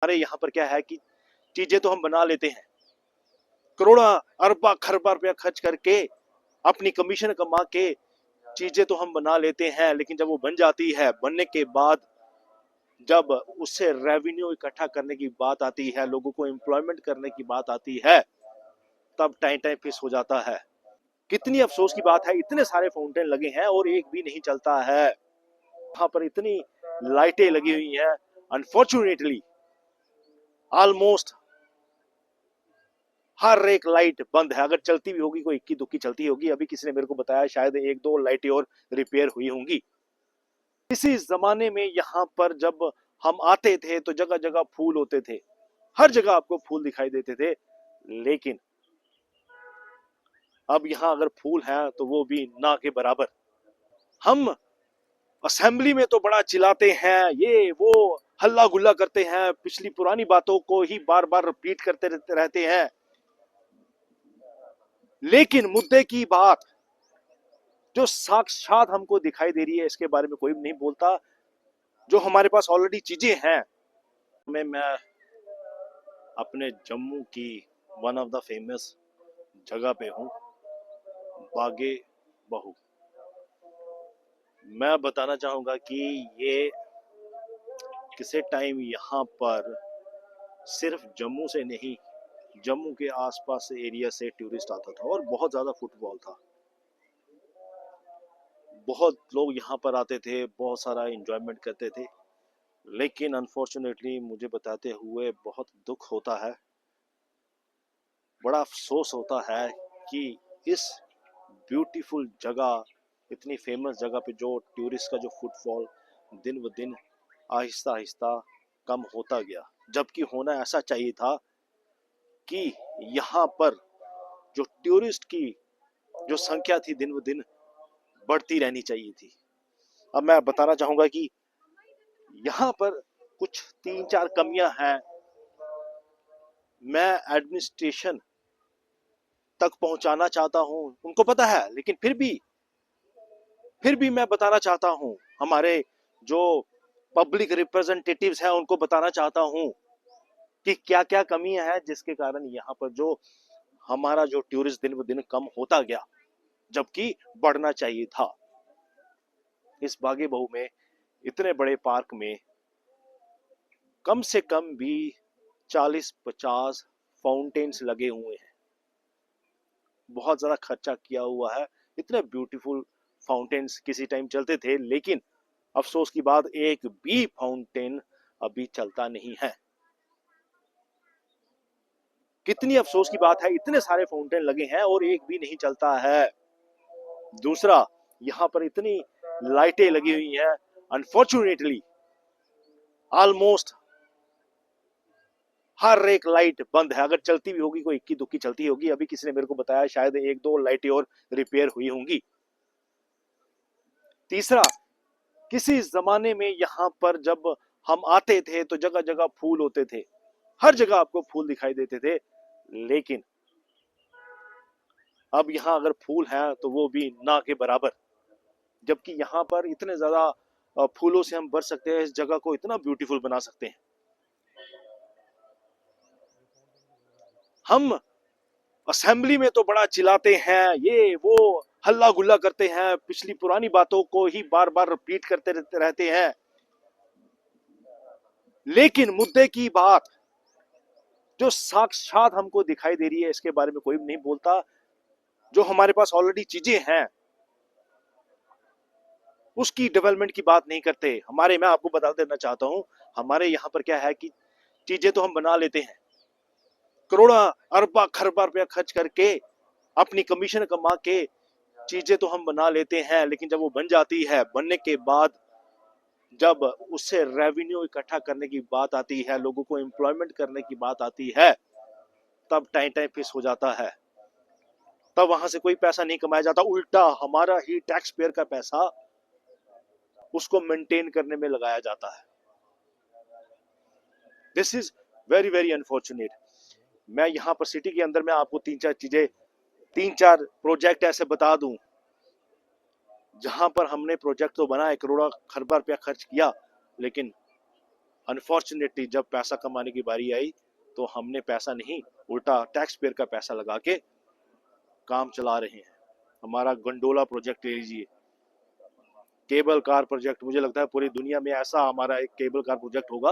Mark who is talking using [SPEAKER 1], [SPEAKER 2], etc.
[SPEAKER 1] हमारे यहाँ पर क्या है कि चीजें तो हम बना लेते हैं, करोड़ों अरबा खरबा रुपया खर्च करके अपनी कमीशन कमा के चीजें तो हम बना लेते हैं, लेकिन जब वो बन जाती है, बनने के बाद जब उससे रेवेन्यू इकट्ठा करने की बात आती है, लोगों को एम्प्लॉयमेंट करने की बात आती है, तब टाइम टाइम फिस हो जाता है। कितनी अफसोस की बात है, इतने सारे फाउंटेन लगे हैं और एक भी नहीं चलता है। यहाँ पर इतनी लाइटें लगी हुई हैं, अनफॉर्चुनेटली ऑलमोस्ट हर एक लाइट बंद है। अगर चलती भी होगी कोई इक्की दुक्की चलती होगी। अभी किसी ने मेरे को बताया शायद एक दो लाइटें और रिपेयर हुई होंगी। इसी जमाने में यहाँ पर जब हम आते थे तो जगह जगह फूल होते थे, हर जगह आपको फूल दिखाई देते थे, लेकिन अब यहाँ अगर फूल है तो वो भी ना के बराबर। हम असेंबली में तो बड़ा चिल्लाते हैं, ये वो हल्ला गुल्ला करते हैं, पिछली पुरानी बातों को ही बार बार रिपीट करते रहते हैं, लेकिन मुद्दे की बात जो साक्षात हमको दिखाई दे रही है इसके बारे में कोई नहीं बोलता। जो हमारे पास ऑलरेडी चीजें हैं, मैं अपने जम्मू की वन ऑफ द फेमस जगह पे हूँ, बागे बहू। मैं बताना चाहूंगा कि ये किसी टाइम यहाँ पर सिर्फ जम्मू से नहीं, जम्मू के आसपास से एरिया से टूरिस्ट आता था और बहुत ज्यादा फुटबॉल था। बहुत लोग यहाँ पर आते थे, बहुत सारा एंजॉयमेंट करते थे, लेकिन अनफॉर्चुनेटली मुझे बताते हुए बहुत दुख होता है, बड़ा अफसोस होता है कि इस ब्यूटीफुल जगह, इतनी फेमस जगह पे जो टूरिस्ट का जो फुटफॉल दिन ब दिन आहिस्ता आहिस्ता कम होता गया। जबकि होना ऐसा चाहिए था कि यहाँ पर जो टूरिस्ट की जो संख्या थी दिन ब दिन बढ़ती रहनी चाहिए थी। अब मैं बताना चाहूंगा कि यहाँ पर कुछ तीन चार कमियां हैं। मैं एडमिनिस्ट्रेशन तक पहुंचाना चाहता हूं, उनको पता है, लेकिन फिर भी मैं बताना चाहता हूं, हमारे जो पब्लिक रिप्रेजेंटेटिव्स हैं उनको बताना चाहता हूं कि क्या क्या कमियां हैं जिसके कारण यहाँ पर जो हमारा जो टूरिस्ट दिन ब दिन कम होता गया, जबकि बढ़ना चाहिए था। इस बागे बहू में, इतने बड़े पार्क में कम से कम भी 40-50 फाउंटेन्स लगे हुए हैं। बहुत ज्यादा खर्चा किया हुआ है। इतने ब्यूटीफुल फाउंटेन्स किसी टाइम चलते थे, लेकिन अफसोस की बात एक भी फाउंटेन अभी चलता नहीं है। कितनी अफसोस की बात है, इतने सारे फाउंटेन लगे हैं और एक भी नहीं चलता है। दूसरा, यहाँ पर इतनी लाइटें लगी हुई हैं, अनफॉर्चुनेटली ऑलमोस्ट हर एक लाइट बंद है। अगर चलती भी होगी कोई इक्की दुक्की चलती होगी। अभी किसी ने मेरे को बताया शायद एक दो लाइटें और रिपेयर हुई होंगी। तीसरा, किसी जमाने में यहाँ पर जब हम आते थे तो जगह जगह फूल होते थे, हर जगह आपको फूल दिखाई देते थे, लेकिन अब यहाँ अगर फूल है तो वो भी ना के बराबर। जबकि यहाँ पर इतने ज्यादा फूलों से हम भर सकते हैं, इस जगह को इतना ब्यूटीफुल बना सकते हैं। हम असेंबली में तो बड़ा चिल्लाते हैं, ये वो हल्ला गुल्ला करते हैं, पिछली पुरानी बातों को ही बार बार रिपीट करते रहते हैं, लेकिन मुद्दे की बात जो साक्षात हमको दिखाई दे रही है इसके बारे में कोई नहीं बोलता। जो हमारे पास ऑलरेडी चीजें हैं उसकी डेवलपमेंट की बात नहीं करते। मैं आपको बता देना चाहता हूं, हमारे यहाँ पर क्या है कि चीजें तो हम बना लेते हैं, करोड़ों अरबा खरबा रुपया खर्च करके अपनी कमीशन कमा के चीजें तो हम बना लेते हैं, लेकिन जब वो बन जाती है, बनने के बाद जब उससे रेवेन्यू इकट्ठा करने की बात आती है, लोगों को एम्प्लॉयमेंट करने की बात आती है, तब टाइम टाइम फिस हो जाता है। तब वहां से कोई पैसा नहीं कमाया जाता, उल्टा हमारा ही टैक्स पेयर का पैसा उसको मेंटेन करने में लगाया जाता है। This is very very unfortunate. मैं यहाँ पर सिटी के अंदर में आपको तीन चार प्रोजेक्ट ऐसे बता दूं जहां पर हमने प्रोजेक्ट तो बनाए, करोड़ों खरबा रुपया खर्च किया, लेकिन अनफॉर्चुनेटली जब पैसा कमाने की बारी आई तो हमने पैसा नहीं, उल्टा टैक्स पेयर का पैसा लगा के काम चला रहे हैं। हमारा गंडोला प्रोजेक्ट ले लीजिए, केबल कार प्रोजेक्ट, मुझे लगता है पूरी दुनिया में ऐसा हमारा एक केबल कार प्रोजेक्ट होगा